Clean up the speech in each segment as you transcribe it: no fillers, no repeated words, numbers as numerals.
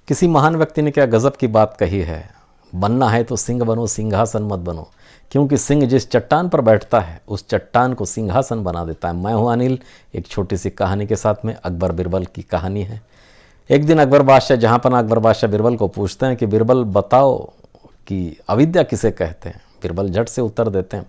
किसी महान व्यक्ति ने क्या गजब की बात कही है, बनना है तो सिंह बनो, सिंहासन मत बनो, क्योंकि सिंह जिस चट्टान पर बैठता है उस चट्टान को सिंहासन बना देता है। मैं हूं अनिल, एक छोटी सी कहानी के साथ में अकबर बिरबल की कहानी है। एक दिन अकबर बादशाह जहाँपना अकबर बादशाह बिरबल को पूछते हैं कि बिरबल बताओ कि अविद्या किसे कहते हैं। बिरबल झट से उत्तर देते हैं,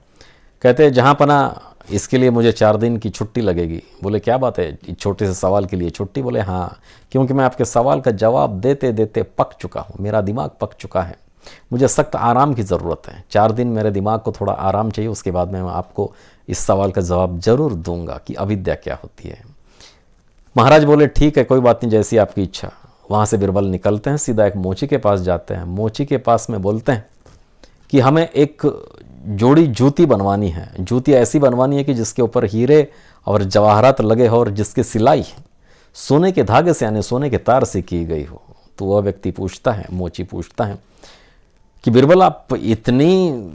कहते हैं जहाँपना इसके लिए मुझे 4 दिन की छुट्टी लगेगी। बोले क्या बात है, छोटे से सवाल के लिए छुट्टी? बोले हाँ, क्योंकि मैं आपके सवाल का जवाब देते देते पक चुका हूँ, मेरा दिमाग पक चुका है, मुझे सख्त आराम की ज़रूरत है। 4 दिन मेरे दिमाग को थोड़ा आराम चाहिए, उसके बाद मैं आपको इस सवाल का जवाब जरूर दूंगा कि अविद्या क्या होती है। महाराज बोले ठीक है, कोई बात नहीं, जैसी आपकी इच्छा। वहाँ से बिरबल निकलते हैं, सीधा एक मोची के पास जाते हैं। मोची के पास में बोलते हैं कि हमें एक जोड़ी जूती बनवानी है। जूती ऐसी बनवानी है कि जिसके ऊपर हीरे और जवाहरात लगे हो और जिसकी सिलाई सोने के धागे से यानी सोने के तार से की गई हो। तो वह व्यक्ति पूछता है, मोची पूछता है कि बिरबल आप इतनी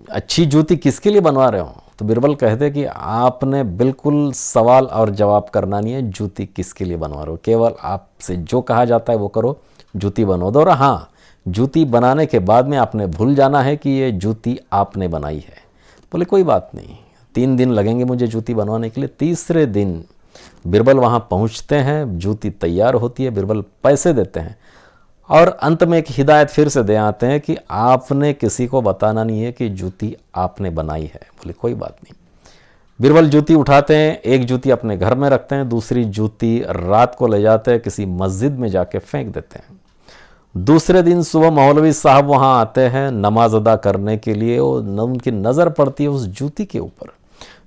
अच्छी जूती किसके लिए बनवा रहे हो? तो बिरबल कहते कि आपने बिल्कुल सवाल और जवाब करना नहीं है, जूती किसके लिए बनवा रहे हो, केवल आपसे जो कहा जाता है वो करो, जूती बनवा दो। और हाँ, जूती बनाने के बाद में आपने भूल जाना है कि ये जूती आपने बनाई है। बोले कोई बात नहीं, 3 दिन लगेंगे मुझे जूती बनवाने के लिए। तीसरे दिन बिरबल वहाँ पहुँचते हैं, जूती तैयार होती है, बिरबल पैसे देते हैं और अंत में एक हिदायत फिर से दे आते हैं कि आपने किसी को बताना नहीं है कि जूती आपने बनाई है। बोले कोई बात नहीं। बिरबल जूती उठाते हैं, एक जूती अपने घर में रखते हैं, दूसरी जूती रात को ले जाते हैं किसी मस्जिद में जाके फेंक देते हैं। दूसरे दिन सुबह मौलवी साहब वहाँ आते हैं नमाज अदा करने के लिए। उनकी नज़र पड़ती है उस जूती के ऊपर।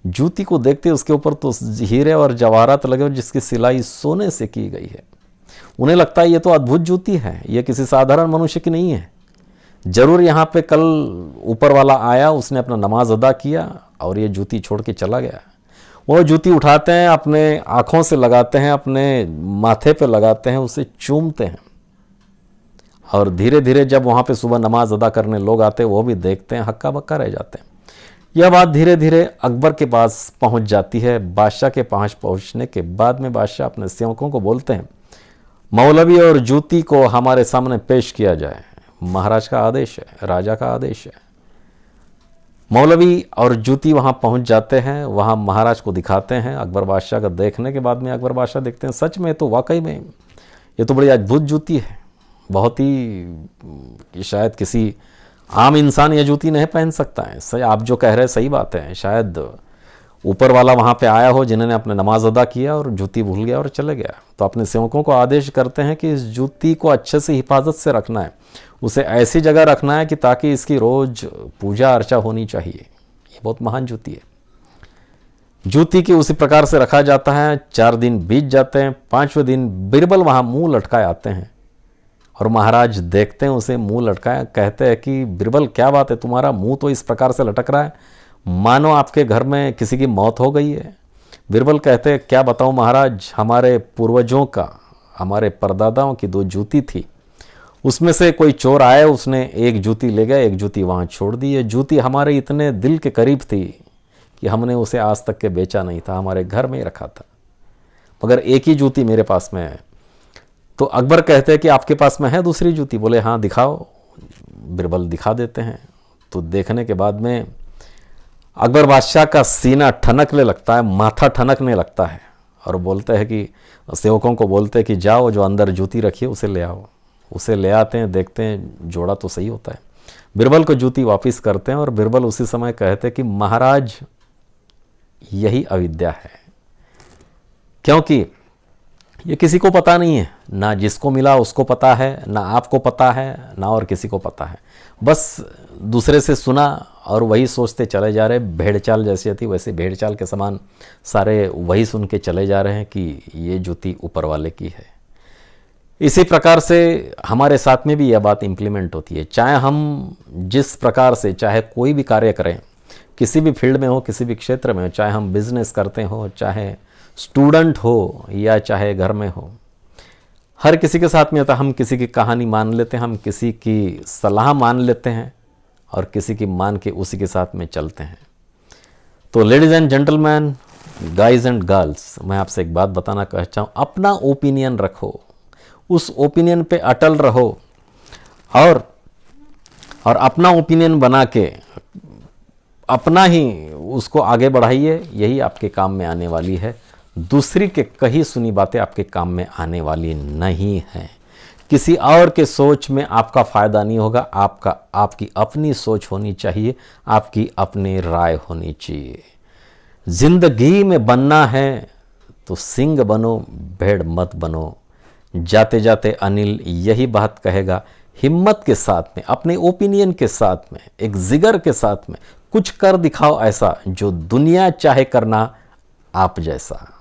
जूती को देखते उसके ऊपर तो हीरे और जवाहरात लगे जिसकी सिलाई सोने से की गई है। उन्हें लगता है ये तो अद्भुत जूती है, ये किसी साधारण मनुष्य की नहीं है, जरूर यहाँ पे कल ऊपर वाला आया, उसने अपना नमाज अदा किया और ये जूती छोड़ के चला गया। वो जूती उठाते हैं, अपने आँखों से लगाते हैं, अपने माथे पे लगाते हैं, उसे चूमते हैं और धीरे धीरे जब वहाँ पे सुबह नमाज अदा करने लोग आते हैं वो भी देखते हैं, हक्का बक्का रह जाते हैं। यह बात धीरे धीरे अकबर के पास पहुँच जाती है। बादशाह के पास पहुँचने के बाद में बादशाह अपने सेवकों को बोलते हैं मौलवी और जूती को हमारे सामने पेश किया जाए। महाराज का आदेश है, राजा का आदेश है। मौलवी और जूती वहाँ पहुँच जाते हैं, वहाँ महाराज को दिखाते हैं। अकबर बादशाह का देखने के बाद में अकबर बादशाह देखते हैं सच में तो वाकई में ये तो बड़ी अद्भुत जूती है, बहुत ही शायद किसी आम इंसान ये जूती नहीं पहन सकता है। सही आप जो कह रहे हैं सही बात है, शायद ऊपर वाला वहाँ पे आया हो जिन्होंने अपने नमाज अदा किया और जूती भूल गया और चले गया। तो अपने सेवकों को आदेश करते हैं कि इस जूती को अच्छे से हिफाजत से रखना है, उसे ऐसी जगह रखना है कि ताकि इसकी रोज पूजा अर्चा होनी चाहिए। ये बहुत महान जूती है। जूती की उसी प्रकार से रखा जाता है। 4 दिन बीत जाते हैं। 5वें दिन बिरबल वहाँ मुँह लटकाए आते हैं और महाराज देखते हैं उसे मुँह लटकाया, कहते हैं कि बिरबल क्या बात है, तुम्हारा मुँह तो इस प्रकार से लटक रहा है मानो आपके घर में किसी की मौत हो गई है। बिरबल कहते हैं क्या बताऊं महाराज, हमारे पूर्वजों का, हमारे परदादाओं की 2 जूती थी, उसमें से कोई चोर आया, उसने एक जूती ले गया, एक जूती वहाँ छोड़ दी। ये जूती हमारे इतने दिल के करीब थी कि हमने उसे आज तक के बेचा नहीं था, हमारे घर में ही रखा था, मगर एक ही जूती मेरे पास में है। तो अकबर कहते हैं कि आपके पास में है दूसरी जूती? बोले हाँ दिखाओ। बिरबल दिखा देते हैं। तो देखने के बाद में अकबर बादशाह का सीना ठनकने लगता है, माथा ठनकने लगता है और बोलते हैं कि सेवकों को बोलते हैं कि जाओ जो अंदर जूती रखी है उसे ले आओ। उसे ले आते हैं, देखते हैं जोड़ा तो सही होता है। बिरबल को जूती वापस करते हैं और बिरबल उसी समय कहते हैं कि महाराज यही अविद्या है, क्योंकि ये किसी को पता नहीं है, ना जिसको मिला उसको पता है, ना आपको पता है, ना और किसी को पता है। बस दूसरे से सुना और वही सोचते चले जा रहे। भेड़चाल जैसी थी वैसे भेड़चाल के समान सारे वही सुन के चले जा रहे हैं कि ये जूती ऊपर वाले की है। इसी प्रकार से हमारे साथ में भी यह बात इम्प्लीमेंट होती है। चाहे हम जिस प्रकार से चाहे कोई भी कार्य करें, किसी भी फील्ड में हो, किसी भी क्षेत्र में हो, चाहे हम बिजनेस करते हो, चाहे स्टूडेंट हो या चाहे घर में हो, हर किसी के साथ में होता है। हम किसी की कहानी मान लेते हैं, हम किसी की सलाह मान लेते हैं और किसी की मान के उसी के साथ में चलते हैं। तो ladies and gentleman, guys and girls, मैं आपसे एक बात बताना चाहता हूँ, अपना ओपिनियन रखो, उस ओपिनियन पे अटल रहो और अपना ओपिनियन बना के अपना ही उसको आगे बढ़ाइए। यही आपके काम में आने वाली है। दूसरी के कही सुनी बातें आपके काम में आने वाली नहीं हैं। किसी और के सोच में आपका फ़ायदा नहीं होगा। आपकी अपनी सोच होनी चाहिए, आपकी अपनी राय होनी चाहिए। जिंदगी में बनना है तो सिंह बनो, भेड़ मत बनो। जाते जाते अनिल यही बात कहेगा, हिम्मत के साथ में, अपने ओपिनियन के साथ में, एक जिगर के साथ में कुछ कर दिखाओ ऐसा जो दुनिया चाहे करना आप जैसा।